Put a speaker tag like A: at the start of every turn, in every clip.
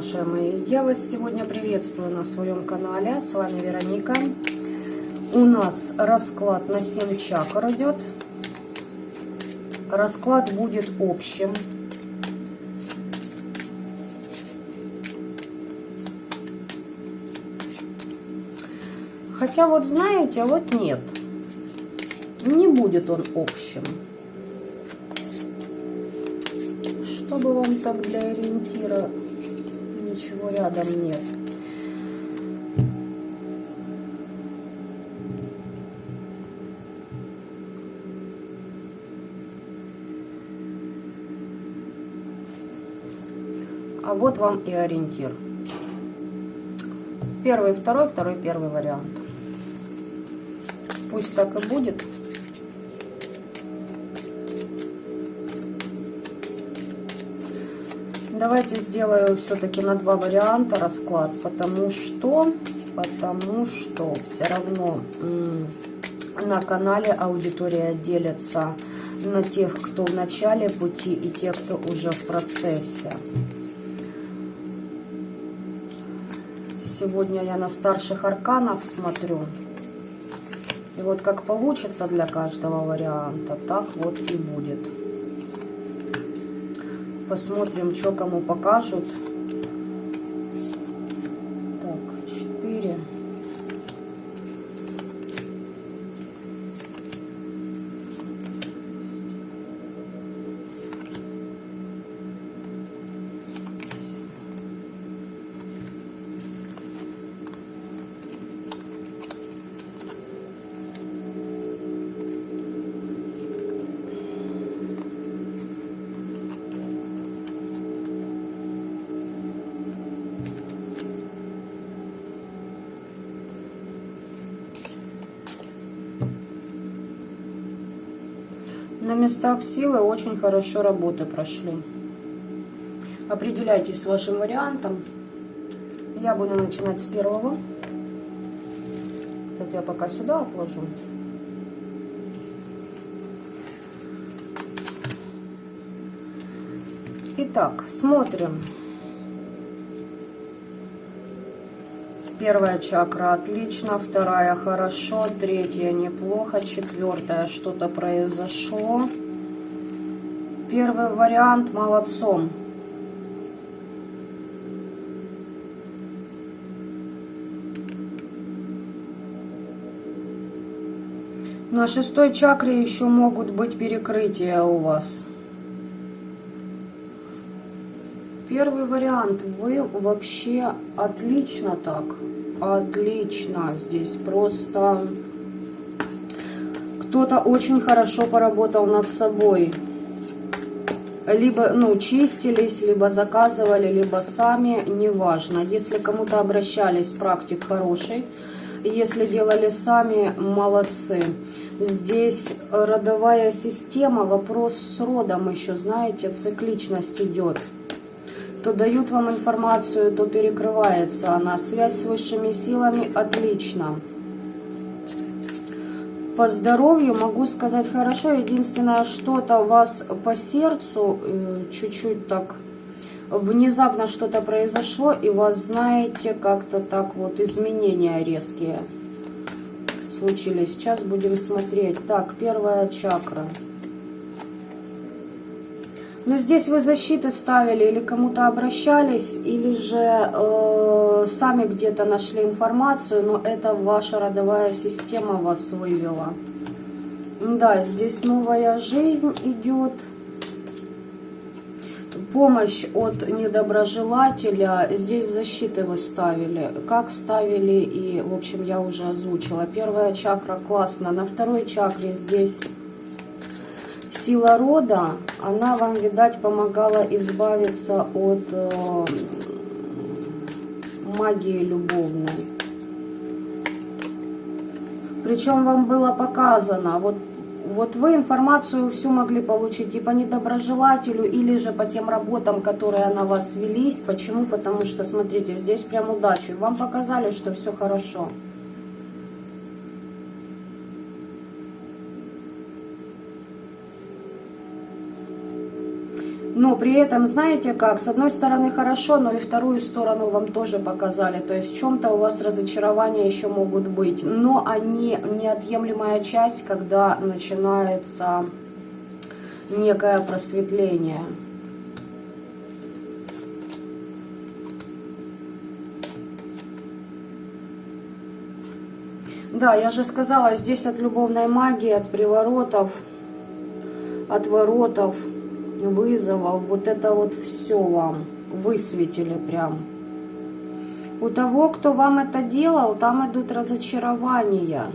A: хорошие мои! Я вас сегодня приветствую на своем канале. С вами Вероника. У нас расклад на 7 чакр идет. Расклад будет общим. Хотя вот знаете, вот нет. Не будет он общим. Чтобы вам так для ориентира, ничего рядом нет. А вот вам и ориентир. Первый, второй, второй, первый вариант. Пусть так и будет. Давайте сделаю все-таки на 2 варианта расклад, потому что все равно на канале аудитория делится на тех, кто в начале пути, и тех, кто уже в процессе. Сегодня я на старших арканах смотрю. И вот как получится для каждого варианта, так вот и будет. Посмотрим, что кому покажут. Так, 4. На местах силы очень хорошо работы прошли. Определяйтесь с вашим вариантом. Я буду начинать с первого. Это я пока сюда отложу. Итак, смотрим. Первая чакра отлично, вторая хорошо, третья неплохо, четвертая что-то произошло. Первый вариант молодцом. На 6-й чакре еще могут быть перекрытия у вас. Первый вариант. Вы вообще отлично так. Отлично. Здесь просто кто-то очень хорошо поработал над собой. Либо, чистились, либо заказывали, либо сами, неважно. Если кому-то обращались, практик хороший. Если делали сами, молодцы. Здесь родовая система, вопрос с родом еще, знаете, цикличность идет. То дают вам информацию, то перекрывается она. Связь с высшими силами отлично. По здоровью могу сказать хорошо. Единственное, что-то у вас по сердцу чуть-чуть так внезапно что-то произошло, и у вас, знаете, как-то так вот изменения резкие случились. Сейчас будем смотреть. Так, первая чакра. Но здесь вы защиты ставили или кому-то обращались, или же сами где-то нашли информацию, но это ваша родовая система вас вывела. Да, здесь новая жизнь идет. Помощь от недоброжелателя. Здесь защиты вы ставили. Как ставили, и, в общем, я уже озвучила. Первая чакра классно. На 2-й чакре здесь сила рода, она вам, видать, помогала избавиться от магии любовной. Причем вам было показано, вот вы информацию всю могли получить и по недоброжелателю, или же по тем работам, которые на вас велись. Почему? Потому что, смотрите, здесь прям удача. Вам показали, что все хорошо. Но при этом, знаете как, с одной стороны хорошо, но и вторую сторону вам тоже показали. То есть в чем-то у вас разочарования еще могут быть. Но они неотъемлемая часть, когда начинается некое просветление. Да, я же сказала, здесь от любовной магии, от приворотов, отворотов, вызовов, вот это вот все вам высветили прям. У того, кто вам это делал, там идут разочарования.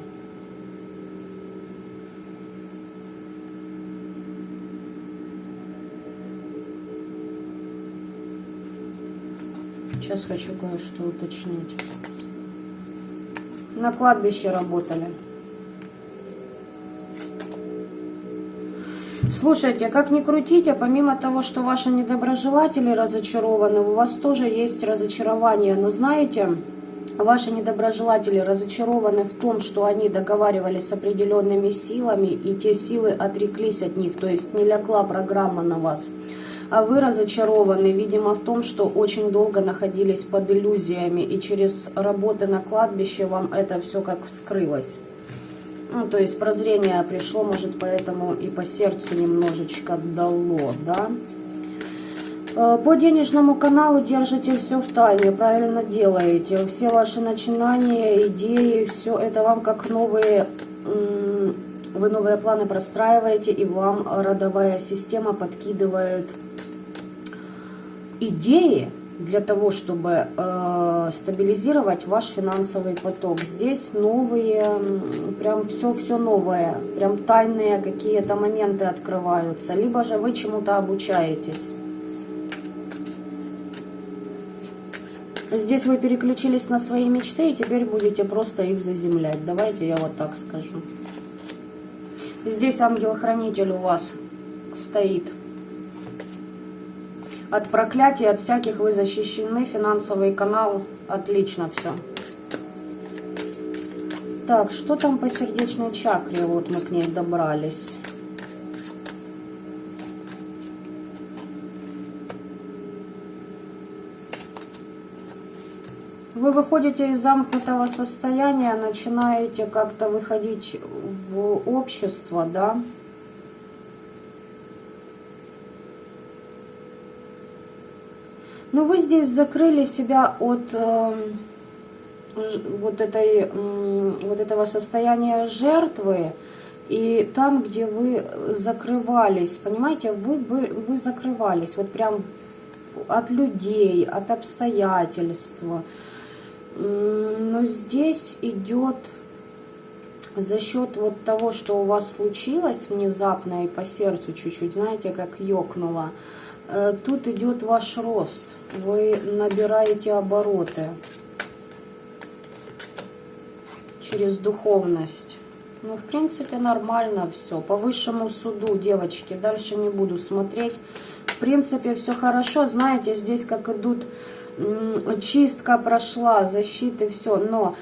A: Сейчас хочу кое-что уточнить. На кладбище работали. Слушайте, как ни крутите, помимо того, что ваши недоброжелатели разочарованы, у вас тоже есть разочарование. Но знаете, ваши недоброжелатели разочарованы в том, что они договаривались с определенными силами, и те силы отреклись от них, то есть не легла программа на вас. А вы разочарованы, видимо, в том, что очень долго находились под иллюзиями, и через работы на кладбище вам это все как вскрылось. Ну, то есть прозрение пришло, может, поэтому и по сердцу немножечко дало, да? По денежному каналу держите все в тайне, правильно делаете. Все ваши начинания, идеи, все это вам как новые... Вы новые планы простраиваете, и вам родовая система подкидывает идеи для того, чтобы стабилизировать ваш финансовый поток. Здесь новые, прям все новое, прям тайные какие-то моменты открываются. Либо же вы чему-то обучаетесь. Здесь вы переключились на свои мечты, и теперь будете просто их заземлять. Давайте я вот так скажу. Здесь ангел-хранитель у вас стоит. От проклятий, от всяких вы защищены. Финансовый канал. Отлично все. Так, что там по сердечной чакре? Вот мы к ней добрались. Вы выходите из замкнутого состояния, начинаете как-то выходить в общество, да? Но вы здесь закрыли себя от вот этого состояния жертвы. И там, где вы закрывались, понимаете, вы закрывались вот прям от людей, от обстоятельств. Но здесь идет за счет вот того, что у вас случилось внезапно и по сердцу чуть-чуть, знаете, как ёкнуло. Тут идет ваш рост. Вы набираете обороты через духовность. Ну, в принципе, нормально все. По высшему суду, девочки, дальше не буду смотреть. В принципе, все хорошо. Знаете, здесь как идут, чистка прошла, защиты, все. Но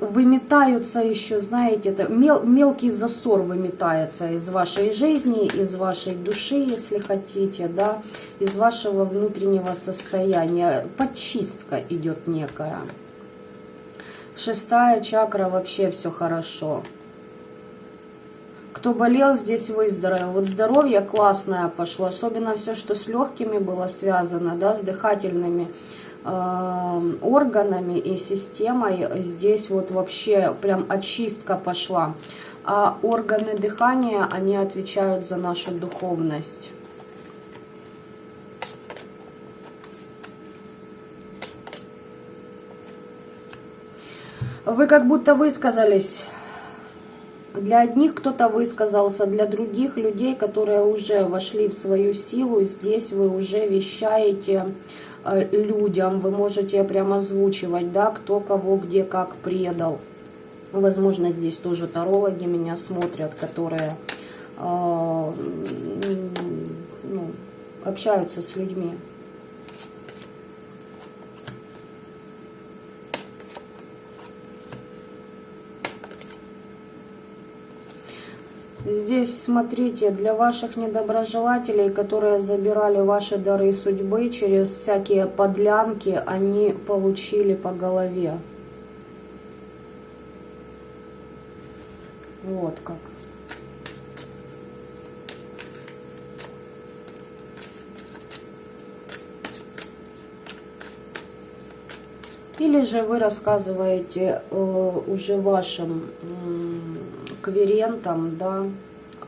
A: выметаются еще, знаете, это мелкий засор выметается из вашей жизни, из вашей души, если хотите, да, из вашего внутреннего состояния. Подчистка идет некая. 6-я чакра, вообще все хорошо. Кто болел, здесь выздоровел. Вот здоровье классное пошло, особенно все, что с легкими было связано, да, с дыхательными органами и системой. Здесь вот вообще прям очистка пошла. А органы дыхания, они отвечают за нашу духовность. Вы как будто высказались. Для одних кто-то высказался, для других людей, которые уже вошли в свою силу, здесь вы уже вещаете людям, вы можете прямо озвучивать, да, кто кого где как предал. Возможно, здесь тоже тарологи меня смотрят, которые общаются с людьми. Здесь, смотрите, для ваших недоброжелателей, которые забирали ваши дары судьбы через всякие подлянки, они получили по голове. Вот как. Или же вы рассказываете уже вашим кверентам, да,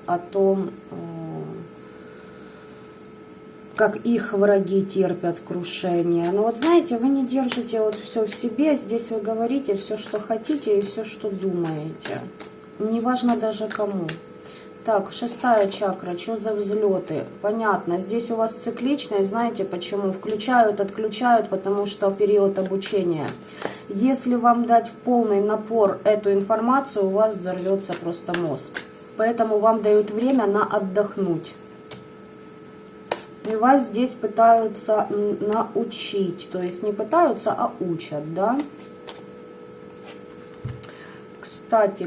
A: о том, как их враги терпят крушение. Но вот знаете, вы не держите вот все в себе, здесь вы говорите все, что хотите и все, что думаете. Неважно даже кому. Так, 6-я чакра, что за взлеты? Понятно, здесь у вас цикличность, знаете почему? Включают, отключают, потому что период обучения. Если вам дать в полный напор эту информацию, у вас взорвется просто мозг. Поэтому вам дают время на отдохнуть. И вас здесь пытаются научить, то есть не пытаются, а учат, да?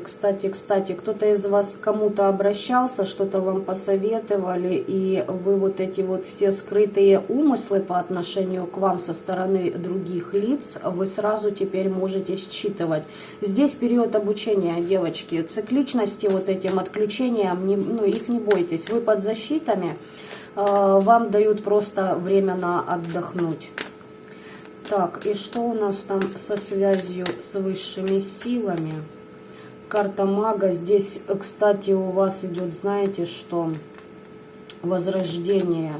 A: Кстати, кто-то из вас кому-то обращался, что-то вам посоветовали, и вы вот эти вот все скрытые умыслы по отношению к вам со стороны других лиц, вы сразу теперь можете считывать. Здесь период обучения, девочки, цикличности вот этим отключением, их не бойтесь, вы под защитами, вам дают просто время на отдохнуть. Так, и что у нас там со связью с высшими силами? Карта мага. Здесь, кстати, у вас идет, знаете, что? Возрождение.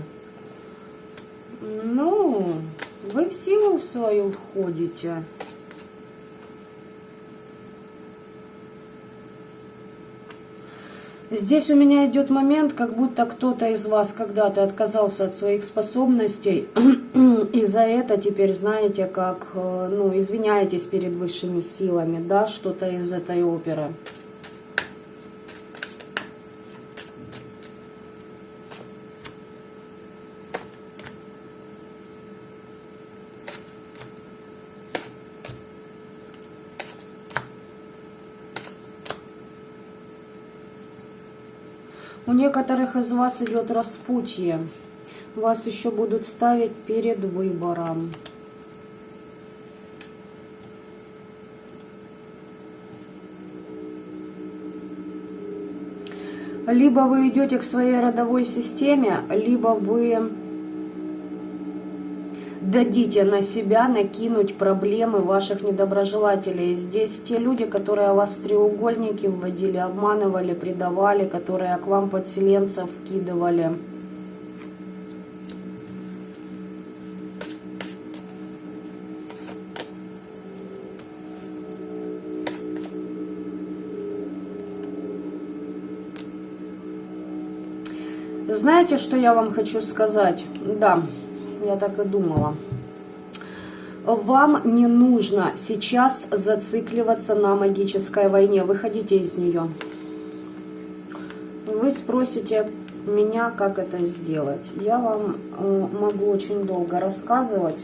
A: Ну, вы в силу свою входите. Здесь у меня идет момент, как будто кто-то из вас когда-то отказался от своих способностей, и за это теперь, знаете, как, извиняетесь перед высшими силами, да, что-то из этой оперы. У некоторых из вас идет распутье. Вас еще будут ставить перед выбором. Либо вы идете к своей родовой системе, либо вы дадите на себя накинуть проблемы ваших недоброжелателей. Здесь те люди, которые вас в треугольники вводили, обманывали, предавали, которые к вам подселенцев вкидывали. Знаете, что я вам хочу сказать? Да. Я так и думала. Вам не нужно сейчас зацикливаться на магической войне. Выходите из нее. Вы спросите меня, как это сделать. Я вам могу очень долго рассказывать,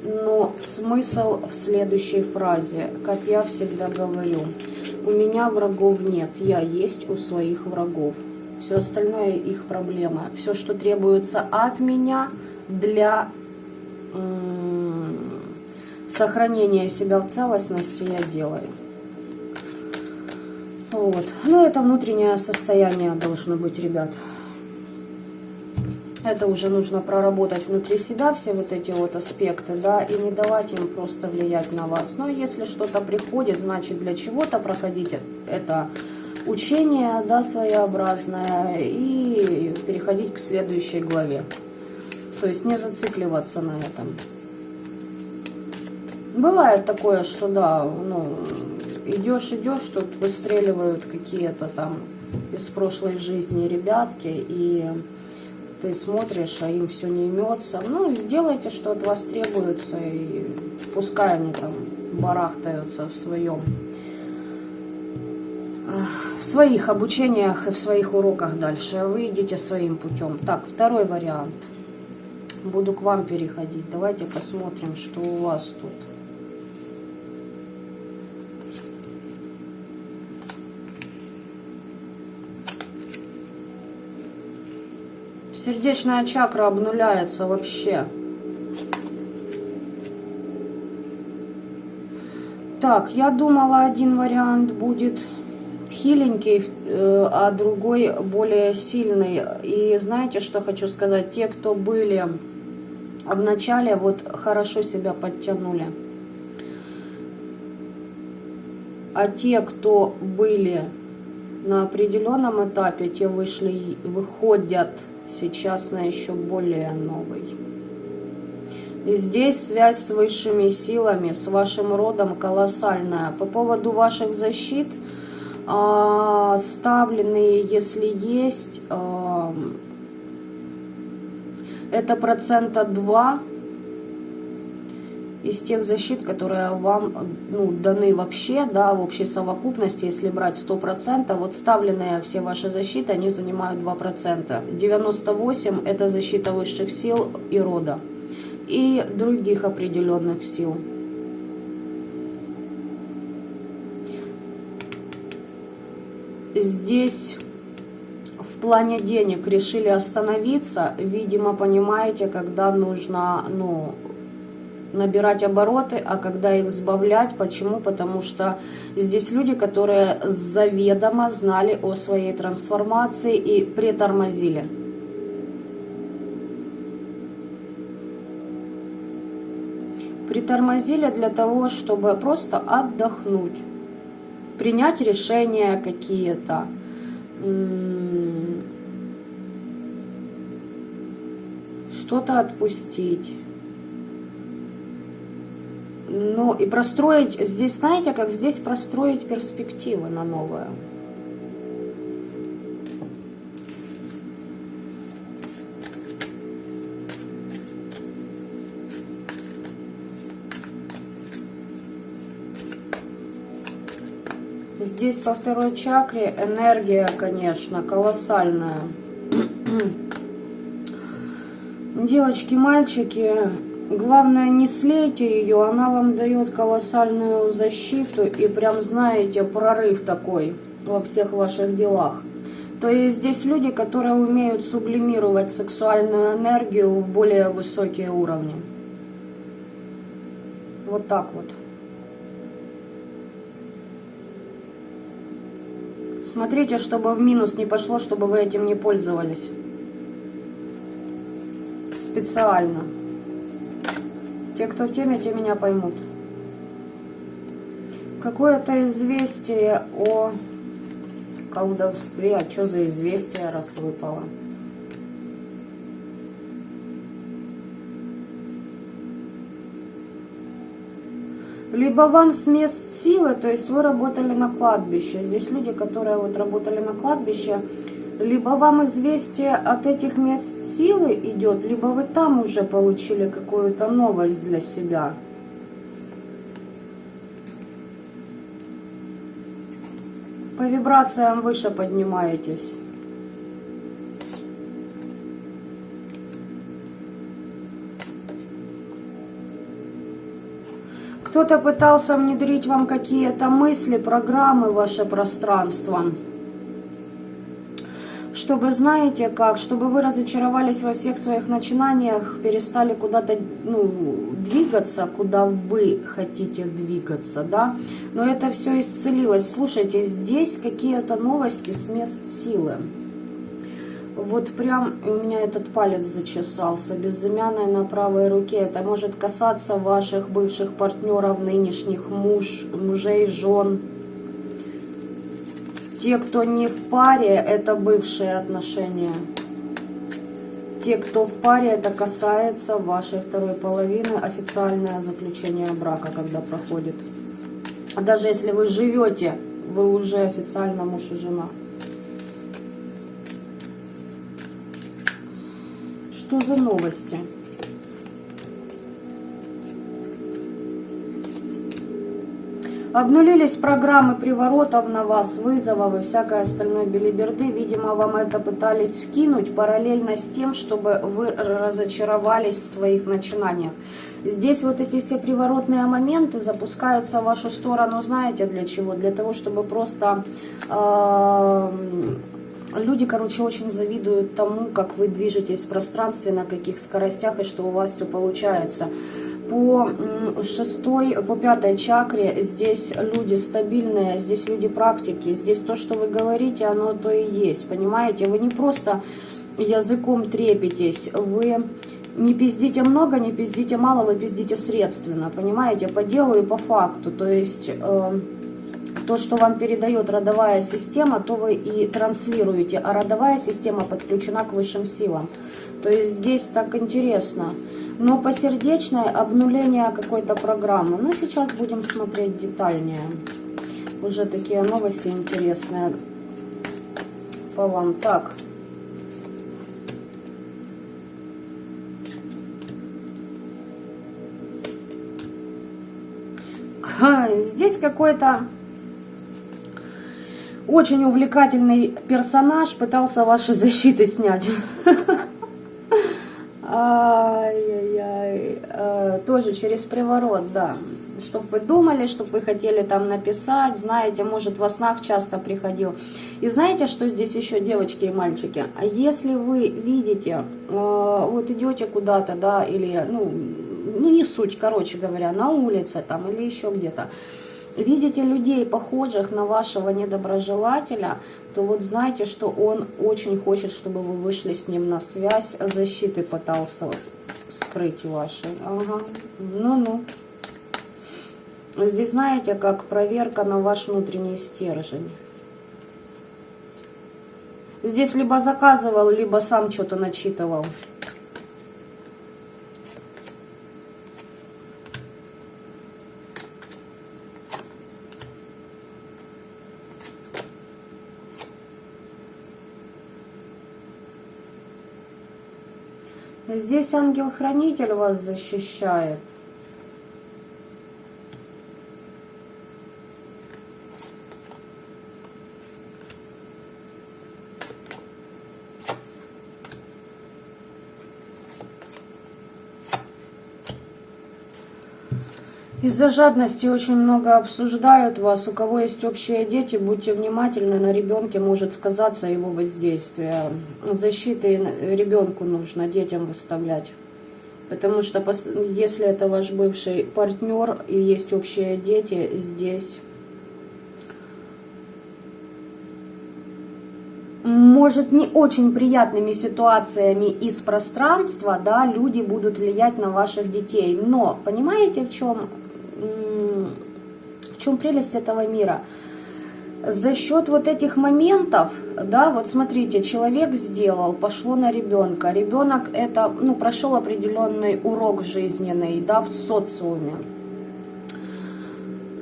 A: но смысл в следующей фразе. Как я всегда говорю, у меня врагов нет, я есть у своих врагов. Все остальное их проблемы. Все, что требуется от меня для сохранения себя в целостности, я делаю. Вот. Но это внутреннее состояние должно быть, ребят. Это уже нужно проработать внутри себя, все вот эти вот аспекты, да, и не давать им просто влиять на вас. Но если что-то приходит, значит для чего-то проходите это учение, да, своеобразное, и переходить к следующей главе. То есть не зацикливаться на этом. Бывает такое, что да, идешь, тут выстреливают какие-то там из прошлой жизни ребятки, и ты смотришь, а им все не имется. Сделайте, что от вас требуется, и пускай они там барахтаются в своих обучениях и в своих уроках дальше. А вы идите своим путем. Так, второй вариант. Буду к вам переходить. Давайте посмотрим, что у вас тут. Сердечная чакра обнуляется вообще. Так, я думала, один вариант будет хиленький, а другой более сильный. И знаете, что хочу сказать? Те, кто были в начале, вот хорошо себя подтянули. А те, кто были на определенном этапе, те вышли, выходят сейчас на еще более новый. И здесь связь с высшими силами, с вашим родом колоссальная. По поводу ваших защит, ставленные, если есть, это 2% из тех защит, которые вам даны вообще, да, в общей совокупности, если брать 100%, вот ставленные все ваши защиты, они занимают 2%. 98% это защита высших сил и рода. И других определенных сил. Здесь в плане денег решили остановиться. Видимо, понимаете, когда нужно, набирать обороты, а когда их сбавлять. Почему? Потому что здесь люди, которые заведомо знали о своей трансформации и притормозили. Притормозили для того, чтобы просто отдохнуть, принять решения какие-то, что-то отпустить. Ну и простроить, здесь знаете, как здесь простроить перспективы на новое. Здесь по второй чакре энергия, конечно, колоссальная. Девочки, мальчики, главное, не слейте ее, она вам дает колоссальную защиту и прям, знаете, прорыв такой во всех ваших делах. То есть здесь люди, которые умеют сублимировать сексуальную энергию в более высокие уровни. Вот так вот. Смотрите, чтобы в минус не пошло, чтобы вы этим не пользовались. Специально. Те, кто в теме, те меня поймут. Какое-то известие о колдовстве. А что за известие, раз выпало? Либо вам с мест силы, то есть вы работали на кладбище. Здесь люди, которые вот работали на кладбище, либо вам известие от этих мест силы идет, либо вы там уже получили какую-то новость для себя. По вибрациям выше поднимаетесь. Кто-то пытался внедрить вам какие-то мысли, программы в ваше пространство. Чтобы, знаете как, чтобы вы разочаровались во всех своих начинаниях, перестали куда-то двигаться, куда вы хотите двигаться, да. Но это все исцелилось. Слушайте, здесь какие-то новости с мест силы. Вот прям у меня этот палец зачесался, безымянной на правой руке. Это может касаться ваших бывших партнеров, нынешних мужей, жен. Те, кто не в паре, это бывшие отношения. Те, кто в паре, это касается вашей второй половины, официальное заключение брака, когда проходит. А даже если вы живете, вы уже официально муж и жена. Что за новости? Обнулились программы приворотов на вас, вызовов и всякой остальной белиберды. Видимо, вам это пытались вкинуть параллельно с тем, чтобы вы разочаровались в своих начинаниях. Здесь вот эти все приворотные моменты запускаются в вашу сторону, знаете для чего? Для того, чтобы просто Люди, короче, очень завидуют тому, как вы движетесь в пространстве, на каких скоростях и что у вас все получается. По 6-й, по 5-й чакре здесь люди стабильные, здесь люди практики, здесь то, что вы говорите, оно то и есть, понимаете? Вы не просто языком трепетесь, вы не пиздите много, не пиздите мало, вы пиздите средственно, понимаете? По делу и по факту, то есть то, что вам передает родовая система, то вы и транслируете, а родовая система подключена к высшим силам. То есть здесь так интересно. Но по сердечной обнуление какой-то программы. Ну, сейчас будем смотреть детальнее. Уже такие новости интересные по вам. Так. Здесь какой-то очень увлекательный персонаж пытался ваши защиты снять. Ай-яй-яй. Тоже через приворот, да. Чтоб вы думали, чтоб вы хотели там написать, знаете, может, во снах часто приходил. И знаете, что здесь еще, девочки и мальчики? А если вы видите, вот идете куда-то, да, или, ну, не суть, короче говоря, на улице там или еще где-то, видите людей, похожих на вашего недоброжелателя, то вот знайте, что он очень хочет, чтобы вы вышли с ним на связь, защиты пытался скрыть ваши. Ага, ну-ну. Здесь, знаете, как проверка на ваш внутренний стержень. Здесь либо заказывал, либо сам что-то начитывал. Здесь ангел-хранитель вас защищает. Из-за жадности очень много обсуждают вас. У кого есть общие дети, будьте внимательны, на ребенке может сказаться его воздействие. Защиты ребенку нужно детям выставлять. Потому что если это ваш бывший партнер и есть общие дети, здесь может не очень приятными ситуациями из пространства, да, люди будут влиять на ваших детей. Но понимаете, в чем прелесть этого мира? За счет вот этих моментов, да, вот смотрите, человек сделал, пошло на ребенка. Ребенок это, ну, прошел определенный урок жизненный, да, в социуме.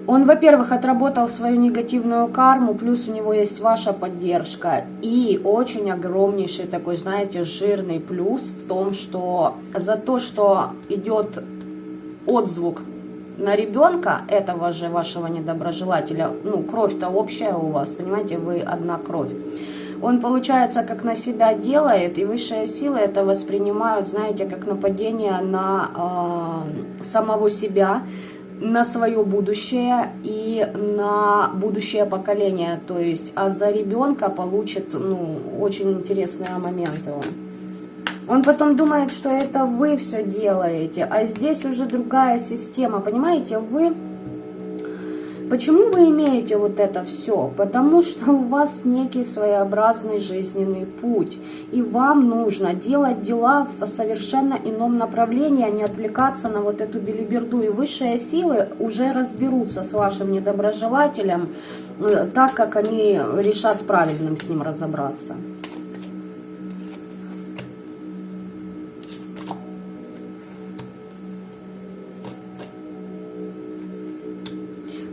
A: Он, во-первых, отработал свою негативную карму, плюс у него есть ваша поддержка. И очень огромнейший такой, знаете, жирный плюс в том, что за то, что идет отзвук на ребенка, этого же вашего недоброжелателя, ну, кровь-то общая у вас, понимаете, вы одна кровь. Он, получается, как на себя делает, и высшие силы это воспринимают, знаете, как нападение на самого себя, на свое будущее и на будущее поколение. То есть, а за ребенка получит, ну, очень интересные моменты он. Он потом думает, что это вы все делаете, а здесь уже другая система, понимаете, вы... Почему вы имеете вот это все? Потому что у вас некий своеобразный жизненный путь, и вам нужно делать дела в совершенно ином направлении, а не отвлекаться на вот эту белиберду. И высшие силы уже разберутся с вашим недоброжелателем так, как они решат правильным с ним разобраться.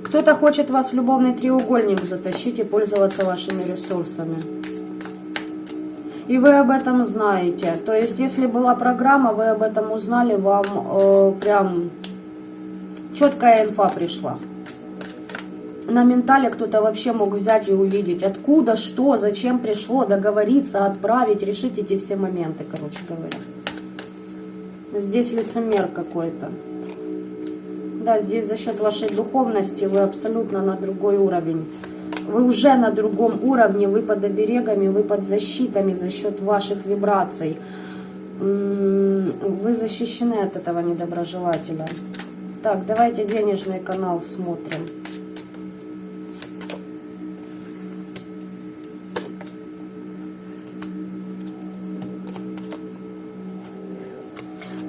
A: Кто-то хочет вас в любовный треугольник затащить и пользоваться вашими ресурсами. И вы об этом знаете. То есть, если была программа, вы об этом узнали, вам прям четкая инфа пришла. На ментале кто-то вообще мог взять и увидеть, откуда, что, зачем пришло, договориться, отправить, решить эти все моменты, короче говоря. Здесь лицемер какой-то. Да, здесь за счет вашей духовности вы абсолютно на другой уровень Вы уже на другом уровне, вы под оберегами, вы под защитами за счет ваших вибраций. Вы защищены от этого недоброжелателя. Так, давайте денежный канал смотрим.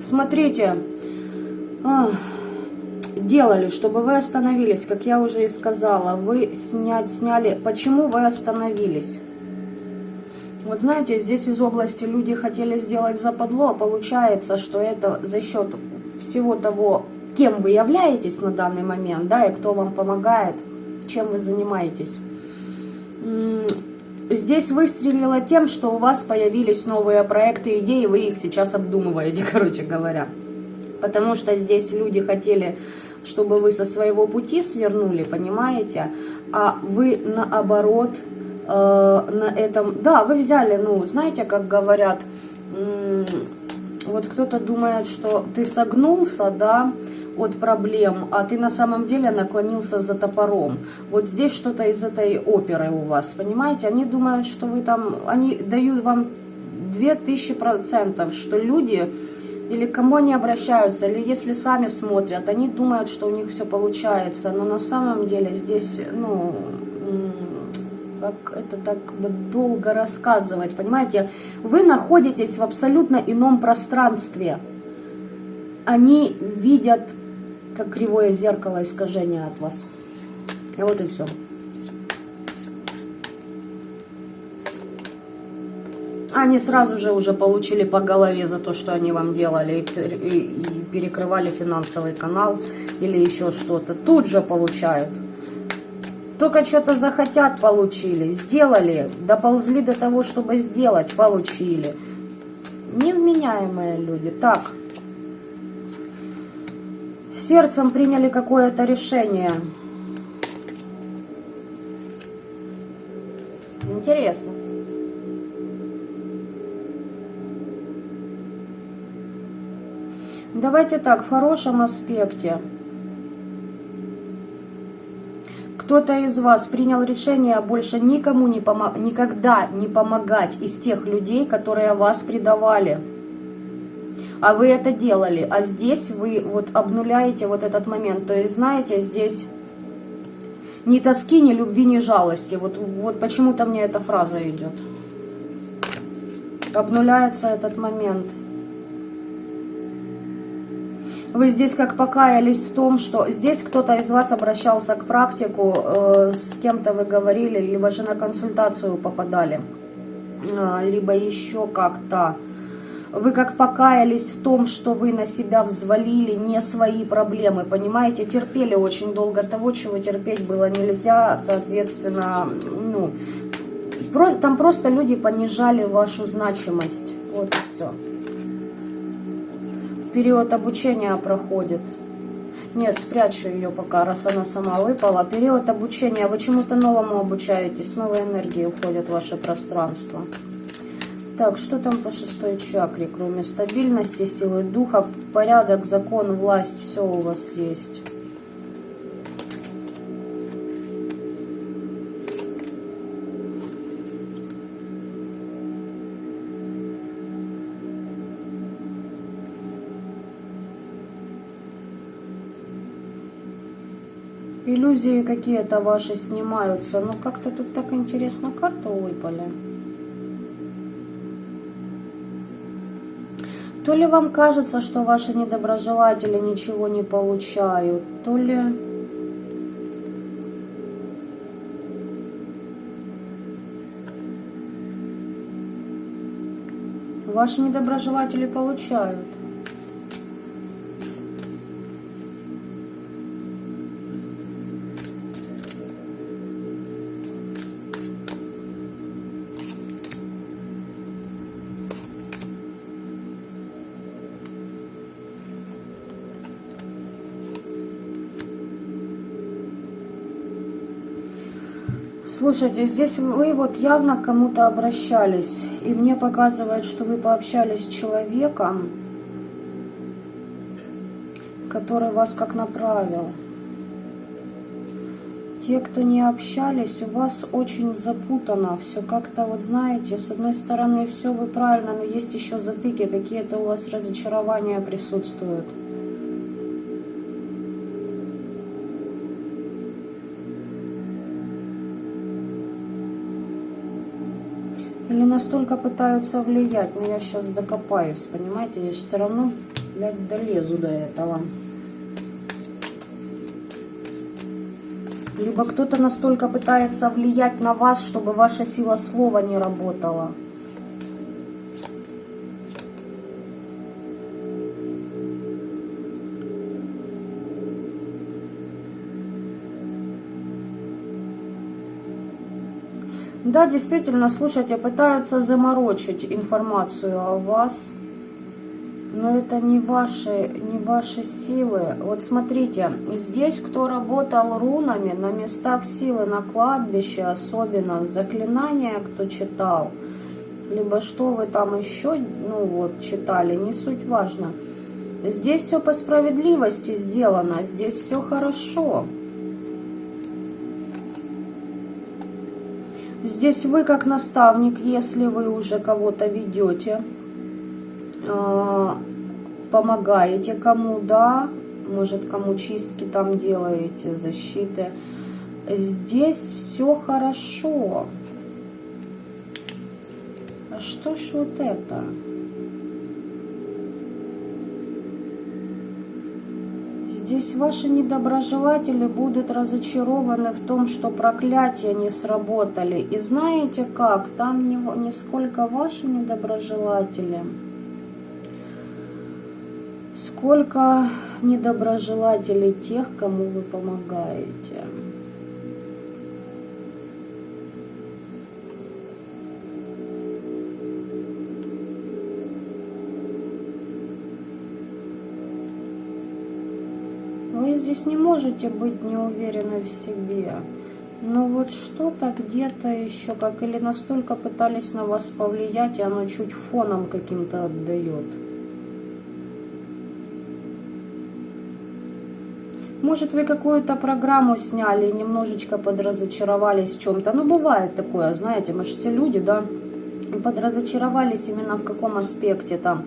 A: Смотрите, делали, чтобы вы остановились, как я уже и сказала, вы сняли. Почему вы остановились? Вот знаете, здесь из области люди хотели сделать западло, а получается, что это за счет всего того, кем вы являетесь на данный момент, да, и кто вам помогает, чем вы занимаетесь. Здесь выстрелило тем, что у вас появились новые проекты, идеи, вы их сейчас обдумываете, короче говоря. Потому что здесь люди хотели, чтобы вы со своего пути свернули, понимаете? А вы наоборот на этом... Да, вы взяли, ну, знаете, как говорят, вот кто-то думает, что ты согнулся, да, от проблем, а ты на самом деле наклонился за топором. Вот здесь что-то из этой оперы у вас, понимаете? Они думают, что вы там, они дают вам 2000%, что люди, или к кому они обращаются, или если сами смотрят, они думают, что у них все получается, но на самом деле здесь, ну, как это так долго рассказывать, понимаете? Вы находитесь в абсолютно ином пространстве. Они видят, как кривое зеркало, искажение от вас. И вот и все. Они сразу же уже получили по голове за то, что они вам делали, и перекрывали финансовый канал или еще что-то. Тут же получают. Только что-то захотят, получили. Сделали, доползли до того, чтобы сделать, получили. Невменяемые люди. Так. Сердцем приняли какое-то решение. Интересно. Давайте так, в хорошем аспекте. Кто-то из вас принял решение больше никому никогда не помогать из тех людей, которые вас предавали. А вы это делали. А здесь вы вот обнуляете вот этот момент. То есть, знаете, здесь ни тоски, ни любви, ни жалости. Вот почему-то мне эта фраза идет. Обнуляется этот момент. Вы здесь как покаялись в том, что здесь кто-то из вас обращался к практику, с кем-то вы говорили, либо же на консультацию попадали, либо еще как-то. Вы как покаялись в том, что вы на себя взвалили не свои проблемы, понимаете? Терпели очень долго того, чего терпеть было нельзя, соответственно, ну, там просто люди понижали вашу значимость, вот и все. Период обучения проходит. Нет, спрячу ее пока, раз она сама выпала. Период обучения. Вы чему-то новому обучаетесь. Новые энергии уходят в ваше пространство. Так, что там по шестой чакре? Кроме стабильности, силы духа, порядок, закон, власть. Все у вас есть. Иллюзии какие-то ваши снимаются. Но как-то тут так интересно карты выпали. То ли вам кажется, что ваши недоброжелатели ничего не получают, то ли... Ваши недоброжелатели получают. Слушайте, здесь вы вот явно к кому-то обращались, и мне показывает, что вы пообщались с человеком, который вас как направил. Те, кто не общались, у вас очень запутано все. Как-то вот знаете, с одной стороны все вы правильно, но есть еще затыки, какие-то у вас разочарования присутствуют. Или настолько пытаются влиять, но я сейчас докопаюсь, понимаете, я все равно, блядь, долезу до этого. Либо кто-то настолько пытается влиять на вас, чтобы ваша сила слова не работала. Да, действительно, слушайте, пытаются заморочить информацию о вас, но это не ваши силы. Вот смотрите, здесь кто работал рунами, на местах силы, на кладбище, особенно заклинания, кто читал, либо что вы там еще, ну вот, читали, не суть важно. Здесь все по справедливости сделано, здесь все хорошо. Здесь вы как наставник, если вы уже кого-то ведете, помогаете кому, да, может кому чистки там делаете, защиты. Здесь все хорошо. А что ж вот это? Здесь ваши недоброжелатели будут разочарованы в том, что проклятия не сработали. И знаете как? Там не сколько ваши недоброжелатели, сколько недоброжелателей тех, кому вы помогаете. Вы здесь не можете быть неуверены в себе. Но вот что-то где-то еще, как или настолько пытались на вас повлиять, и оно чуть фоном каким-то отдает. Может, вы какую-то программу сняли и немножечко подразочаровались в чем-то. Ну, бывает такое, знаете, мы же все люди, да, подразочаровались именно в каком аспекте там.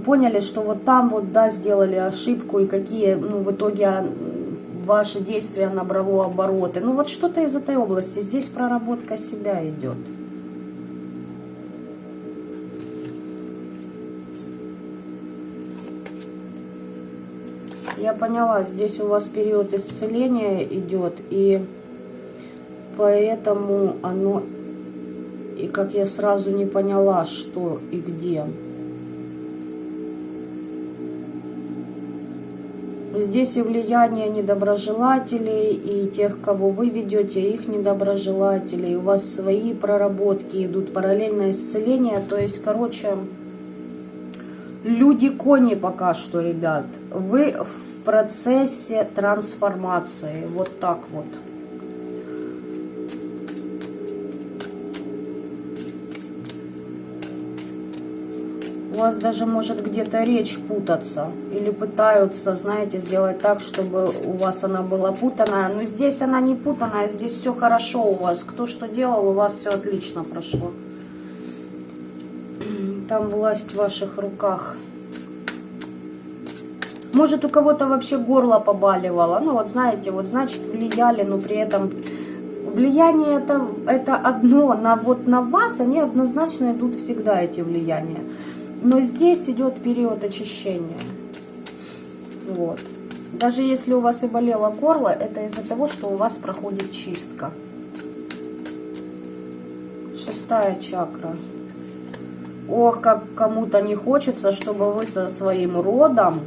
A: Поняли, что вот там вот, да, сделали ошибку, и какие, ну, в итоге ваши действия набрало обороты. Ну, вот что-то из этой области. Здесь проработка себя идет. Я поняла, здесь у вас период исцеления идет, и поэтому оно, и как я сразу не поняла, что и где. Здесь и влияние недоброжелателей, и тех, кого вы ведете, их недоброжелателей. У вас свои проработки идут, параллельное исцеление. То есть, короче, люди-кони пока что, ребят. Вы в процессе трансформации. Вот так вот. У вас даже может где-то речь путаться. Или пытаются, знаете, сделать так, чтобы у вас она была путанная. Но здесь она не путанная, здесь все хорошо у вас. Кто что делал, у вас все отлично прошло. Там власть в ваших руках. Может, у кого-то вообще горло побаливало. Ну вот знаете, вот значит влияли, но при этом... Влияние это одно. Вот на вас они однозначно идут всегда, эти влияния. Но здесь идет период очищения. Вот. Даже если у вас и болело горло, это из-за того, что у вас проходит чистка. 6-я чакра. Ох, как кому-то не хочется, чтобы вы со своим родом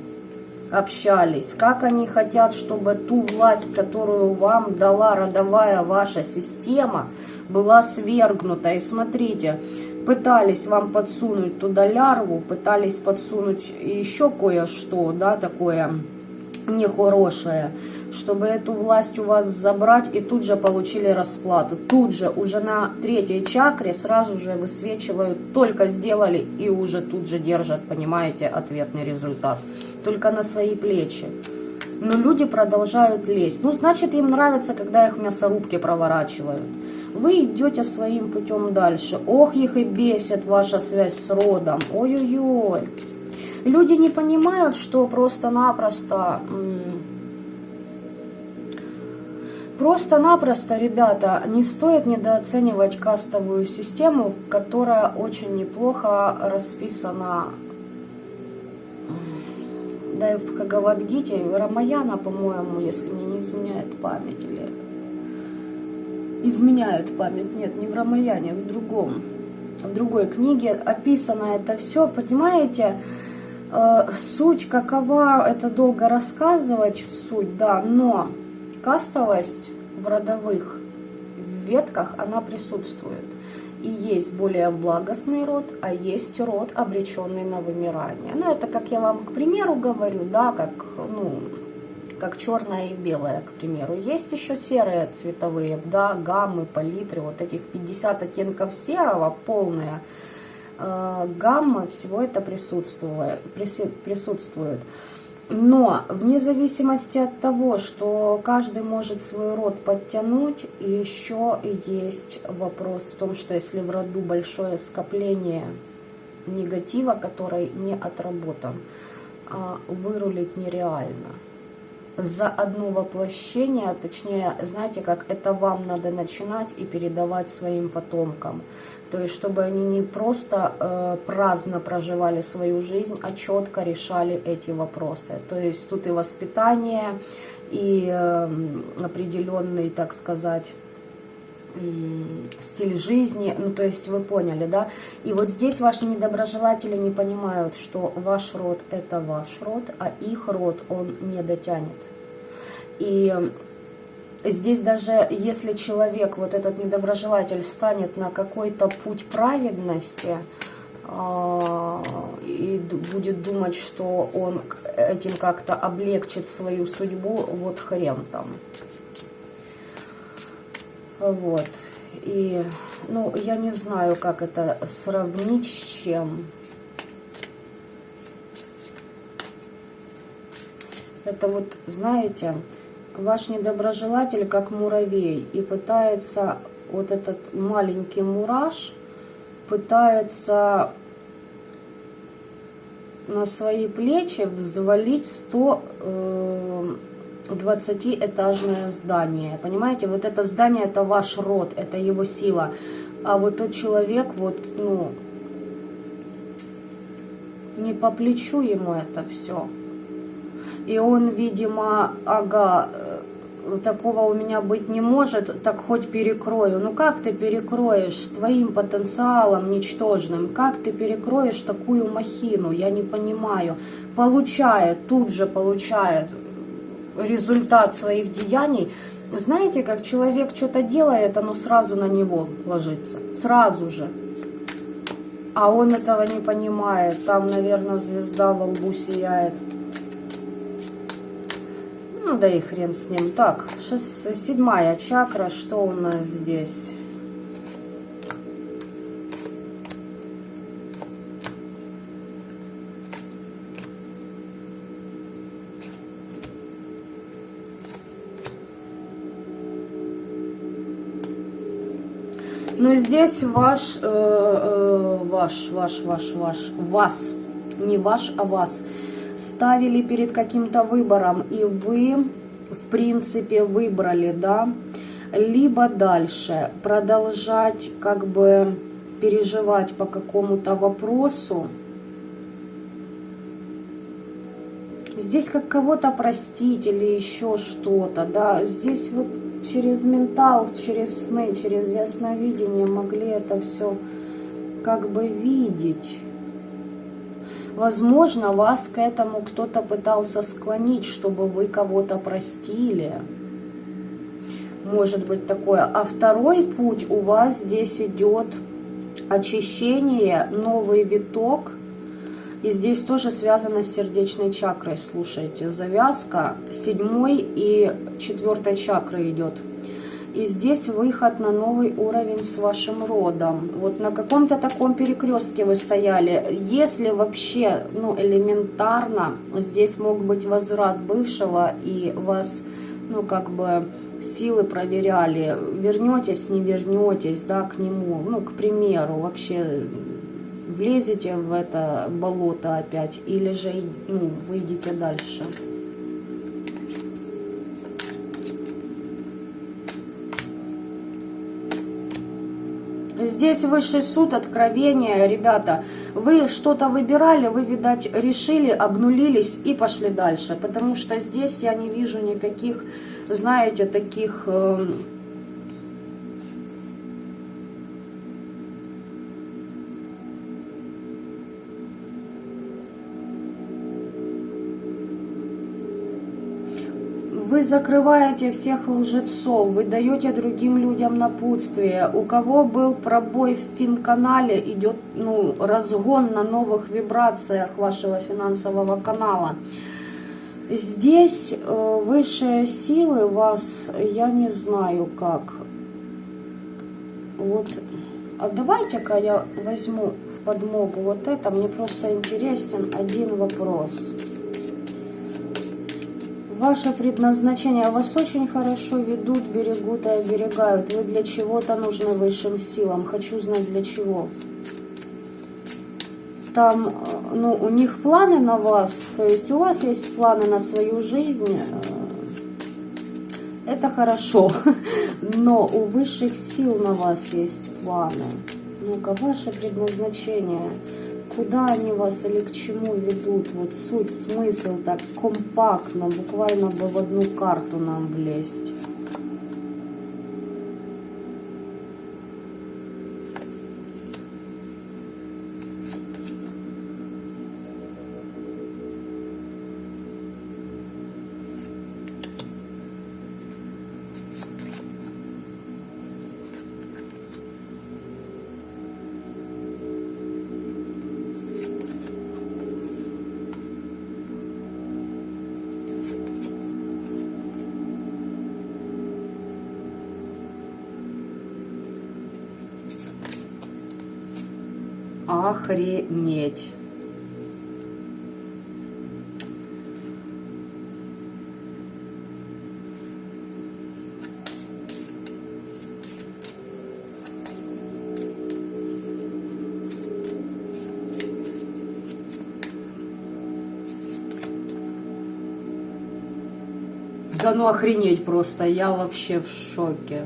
A: общались. Как они хотят, чтобы ту власть, которую вам дала родовая ваша система, была свергнута. И смотрите, пытались вам подсунуть туда лярву, пытались подсунуть еще кое-что, да, такое нехорошее, чтобы эту власть у вас забрать, и тут же получили расплату. Тут же, уже на 3-й чакре сразу же высвечивают, только сделали, и уже тут же держат, понимаете, ответный результат. Только на свои плечи. Но люди продолжают лезть. Ну, значит, им нравится, когда их в мясорубке проворачивают. Вы идете своим путем дальше. Ох, их и бесит ваша связь с родом. Ой-ой-ой. Люди не понимают, что просто-напросто... Просто-напросто, ребята, не стоит недооценивать кастовую систему, которая очень неплохо расписана. Да и в Бхагавад-гите, Рамаяна, по-моему, если мне не изменяет память, или изменяет память, нет, не в Рамаяне, в другой книге описано это все, понимаете, суть какова, это долго рассказывать, суть, да, но кастовость в родовых ветках, она присутствует. И есть более благостный род, а есть род, обреченный на вымирание. Ну, это, как я вам, к примеру, говорю, да, как черное и белое, к примеру. Есть еще серые цветовые, да, гаммы, палитры, вот этих 50 оттенков серого, полная гамма, всего это присутствует. Но вне зависимости от того, что каждый может свой род подтянуть, еще есть вопрос в том, что если в роду большое скопление негатива, который не отработан, вырулить нереально. За одно воплощение, точнее, знаете как, это вам надо начинать и передавать своим потомкам. То есть, чтобы они не просто праздно проживали свою жизнь, а четко решали эти вопросы. То есть, тут и воспитание, и определенный, так сказать, стиль жизни. Ну, то есть, вы поняли, да? И вот здесь ваши недоброжелатели не понимают, что ваш род – это ваш род, а их род, он не дотянет. И здесь даже если человек, вот этот недоброжелатель, станет на какой-то путь праведности и будет думать, что он этим как-то облегчит свою судьбу, вот хрен там. Вот. И, ну, я не знаю, как это сравнить с чем. Это вот, знаете... Ваш недоброжелатель как муравей, и пытается, вот этот маленький мураш, пытается на свои плечи взвалить 120-этажное здание. Понимаете, вот это здание – это ваш род, это его сила. А вот тот человек, вот, ну, не по плечу ему это все. И он, видимо, ага, такого у меня быть не может, так хоть перекрою. Ну как ты перекроешь с твоим потенциалом ничтожным? Как ты перекроешь такую махину? Я не понимаю. Получает, тут же получает результат своих деяний. Знаете, как человек что-то делает, оно сразу на него ложится. Сразу же. А он этого не понимает. Там, наверное, звезда во лбу сияет. Ну да и хрен с ним. Так, 7-я чакра, что у нас здесь? Но здесь вас, не ваш, а вас, ставили перед каким-то выбором, и вы, в принципе, выбрали, да, либо дальше продолжать, как бы, переживать по какому-то вопросу. Здесь как кого-то простить или еще что-то, да, здесь вот через ментал, через сны, через ясновидение могли это все как бы видеть. Возможно, вас к этому кто-то пытался склонить, чтобы вы кого-то простили. Может быть такое. А второй путь у вас здесь идет очищение, новый виток. И здесь тоже связано с сердечной чакрой. Слушайте, завязка 7-й и 4-й чакры идет. И здесь выход на новый уровень с вашим родом. Вот на каком-то таком перекрестке вы стояли. Если вообще, ну, элементарно, здесь мог быть возврат бывшего, и вас, ну, как бы силы проверяли, вернетесь, не вернетесь, да, к нему, ну, к примеру, вообще влезете в это болото опять, или же, ну, выйдете дальше. Здесь высший суд, откровение, ребята. Вы что-то выбирали, вы, видать, решили, обнулились и пошли дальше. Потому что здесь я не вижу никаких, знаете, таких... Вы закрываете всех лжецов, вы даете другим людям напутствие. У кого был пробой в финканале, идет, ну, разгон на новых вибрациях вашего финансового канала. Здесь высшие силы вас, я не знаю как. Вот, а давайте-ка я возьму в подмогу вот это, мне просто интересен один вопрос. Ваше предназначение, вас очень хорошо ведут, берегут и оберегают. Вы для чего-то нужны высшим силам. Хочу знать для чего. Там, ну, у них планы на вас, то есть у вас есть планы на свою жизнь. Это хорошо, но у высших сил на вас есть планы. Ну-ка, ваше предназначение. Куда они вас или к чему ведут? Вот суть, смысл так компактно, буквально бы в одну карту нам влезть. Охренеть. Да ну охренеть просто, я вообще в шоке.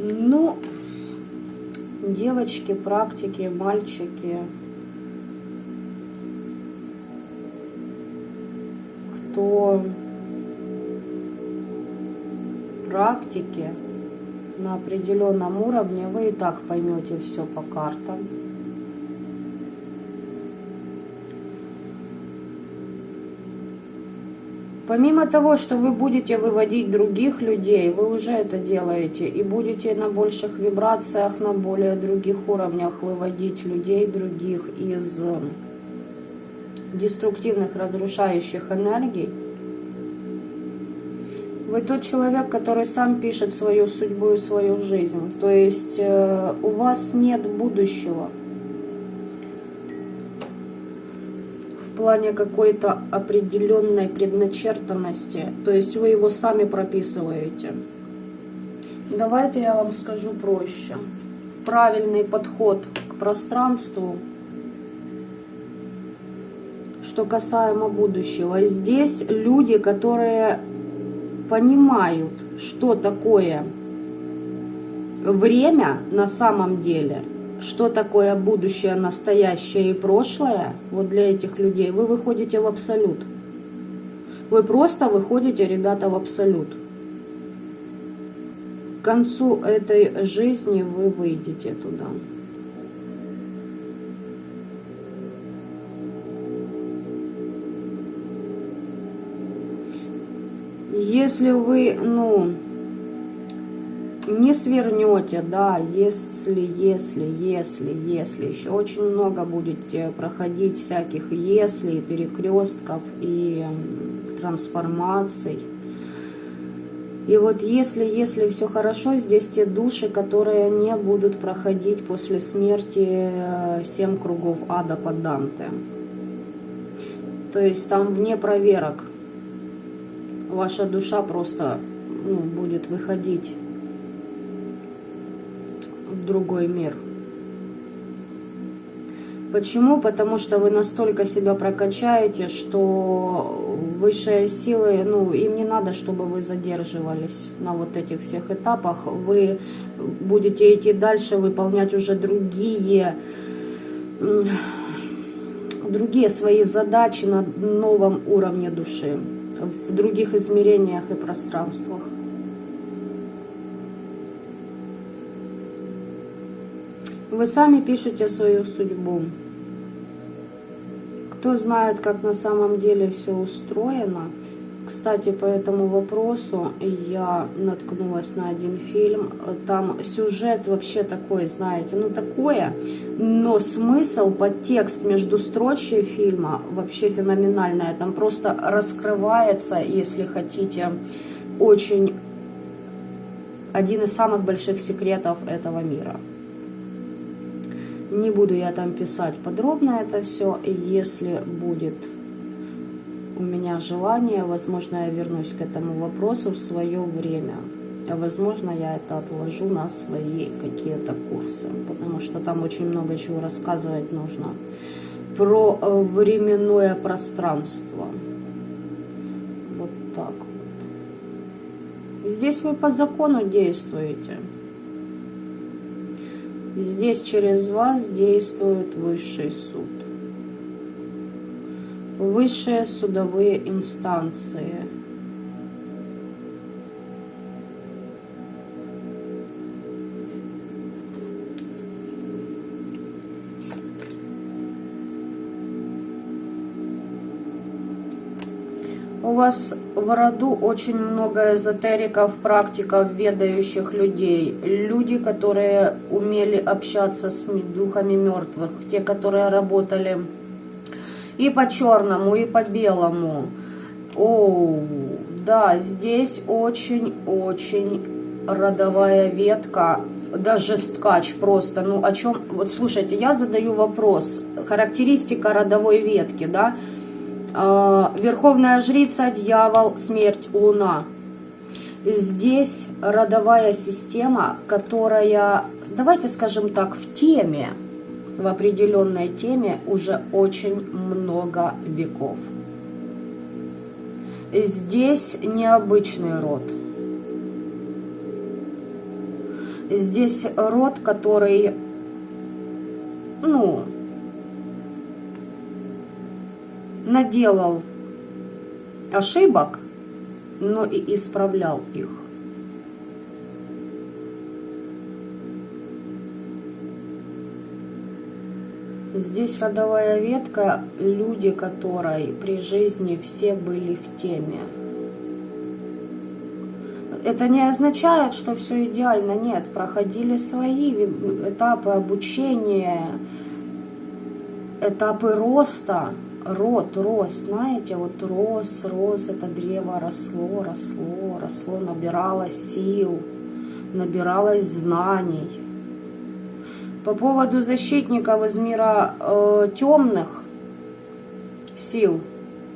A: Ну, девочки, практики, мальчики, кто практики на определенном уровне, вы и так поймете все по картам. Помимо того, что вы будете выводить других людей, вы уже это делаете, и будете на больших вибрациях, на более других уровнях выводить людей других из деструктивных, разрушающих энергий. Вы тот человек, который сам пишет свою судьбу и свою жизнь. То есть у вас нет будущего. В плане какой-то определенной предначертанности, то есть вы его сами прописываете. Давайте я вам скажу проще. Правильный подход к пространству, что касаемо будущего. Здесь люди, которые понимают, что такое время на самом деле, что такое будущее, настоящее и прошлое, вот для этих людей вы выходите в абсолют. Вы просто выходите, ребята, в абсолют. К концу этой жизни вы выйдете туда. Если вы, ну, не свернете, да, если, еще очень много будете проходить всяких если, перекрестков и трансформаций. И вот если все хорошо, здесь те души, которые не будут проходить после смерти 7 кругов ада по Данте. То есть там вне проверок. Ваша душа просто будет выходить в другой мир. Почему? Потому что вы настолько себя прокачаете, что высшие силы, им не надо, чтобы вы задерживались на вот этих всех этапах. Вы будете идти дальше, выполнять уже другие свои задачи на новом уровне души, в других измерениях и пространствах. Вы сами пишете свою судьбу. Кто знает, как на самом деле все устроено. Кстати, по этому вопросу я наткнулась на один фильм. Там сюжет вообще такой, знаете, такое, но смысл, подтекст междустрочья фильма вообще феноменальное. Там просто раскрывается, если хотите, очень один из самых больших секретов этого мира. Не буду я там писать подробно это все. Если будет у меня желание, возможно, я вернусь к этому вопросу в свое время. А возможно, я это отложу на свои какие-то курсы, потому что там очень много чего рассказывать нужно про временное пространство. Вот так вот. Здесь вы по закону действуете. Здесь через вас действует высший суд. Высшие судовые инстанции. У вас в роду очень много эзотериков, практиков, ведающих людей. Люди, которые умели общаться с духами мертвых. Те, которые работали и по черному, и по белому. О, да, здесь очень-очень родовая ветка. Даже ткач просто. О чем... Вот слушайте, я задаю вопрос. Характеристика родовой ветки, да? Верховная жрица, дьявол, смерть, луна. Здесь родовая система, которая, давайте скажем так, в теме, в определенной теме уже очень много веков. Здесь необычный род. Здесь род, который, наделал ошибок, но и исправлял их. Здесь родовая ветка, люди, которые при жизни все были в теме. Это не означает, что все идеально, нет. Проходили свои этапы обучения, этапы роста. Род рос, знаете, вот рос, это древо росло, набиралось сил, набиралось знаний. По поводу защитников из мира темных сил,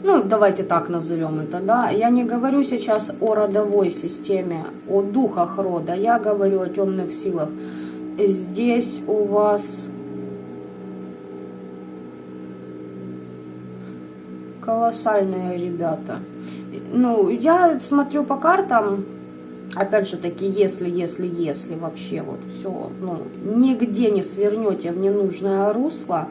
A: давайте так назовем это, да, я не говорю сейчас о родовой системе, о духах рода, я говорю о темных силах. Здесь у вас колоссальные ребята. Я смотрю по картам, опять же таки, если вообще вот все, нигде не свернете в ненужное русло,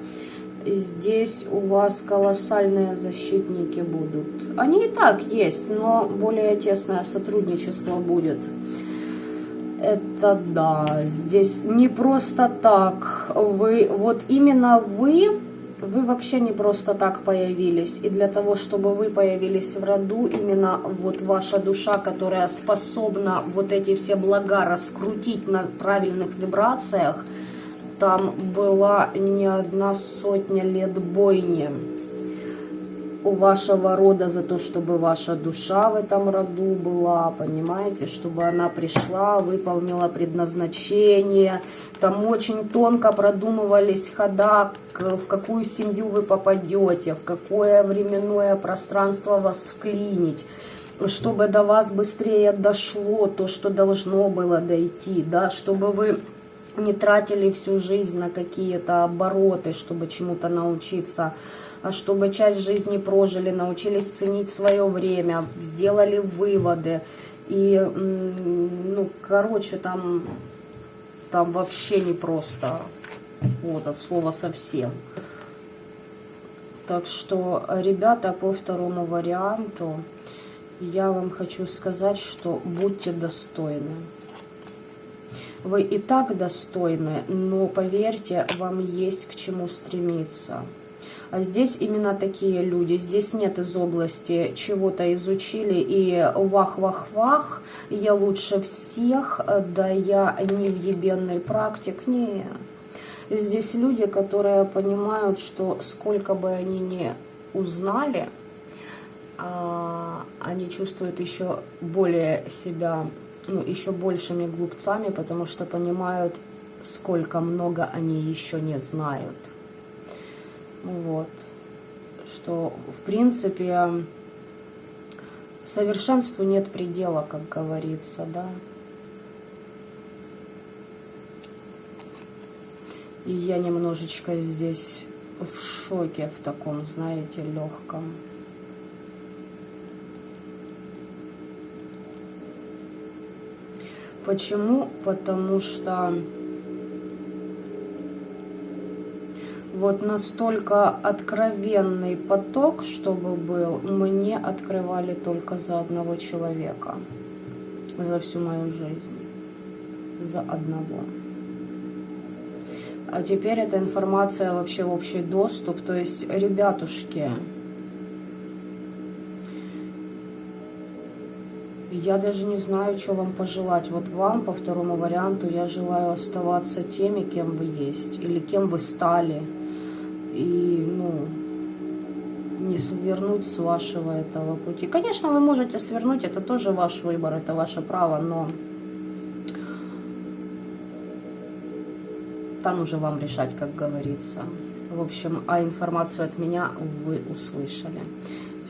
A: здесь у вас колоссальные защитники будут. Они и так есть, но более тесное сотрудничество будет. Это да, здесь не просто так. Вы вообще не просто так появились. И для того, чтобы вы появились в роду, именно вот ваша душа, которая способна вот эти все блага раскрутить на правильных вибрациях, там была не 100 лет бойни. у вашего рода, за то, чтобы ваша душа в этом роду была, понимаете, чтобы она пришла, выполнила предназначение. Там очень тонко продумывались хода, в какую семью вы попадете, в какое временное пространство вас вклинить, чтобы до вас быстрее дошло то, что должно было дойти, да, чтобы вы не тратили всю жизнь на какие-то обороты, чтобы чему-то научиться, а чтобы часть жизни прожили, научились ценить свое время, сделали выводы. И, ну, короче, там вообще не просто, вот, от слова совсем. Так что, ребята, по второму варианту я вам хочу сказать, что будьте достойны. Вы и так достойны, но поверьте, вам есть к чему стремиться. А здесь именно такие люди. Здесь нет из области чего-то изучили и вах-вах-вах, я лучше всех, да я невъебенный практик. Нет. Здесь люди, которые понимают, что сколько бы они ни узнали, они чувствуют еще более себя, ну, еще большими глупцами, потому что понимают, сколько много они еще не знают. Вот. Что, в принципе, совершенству нет предела, как говорится, да. И я немножечко здесь в шоке, в таком, знаете, легком. Почему? Потому что вот настолько откровенный поток, чтобы был, мне открывали только за одного человека. За всю мою жизнь. За одного. А теперь эта информация вообще в общий доступ. То есть, ребятушки, я даже не знаю, что вам пожелать. Вот вам, по второму варианту, я желаю оставаться теми, кем вы есть. Или кем вы стали. И, ну, не свернуть с вашего этого пути. Конечно, вы можете свернуть, это тоже ваш выбор, это ваше право, но там уже вам решать, как говорится. В общем, а информацию от меня вы услышали.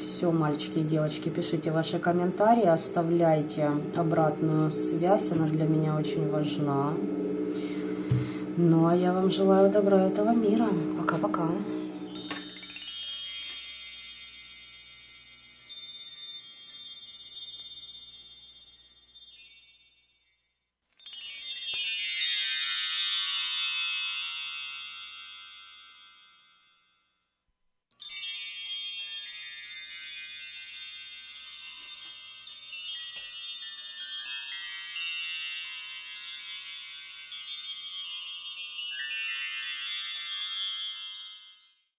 A: Все, мальчики и девочки, пишите ваши комментарии, оставляйте обратную связь, она для меня очень важна. Ну, а я вам желаю добра этого мира. Пока-пока.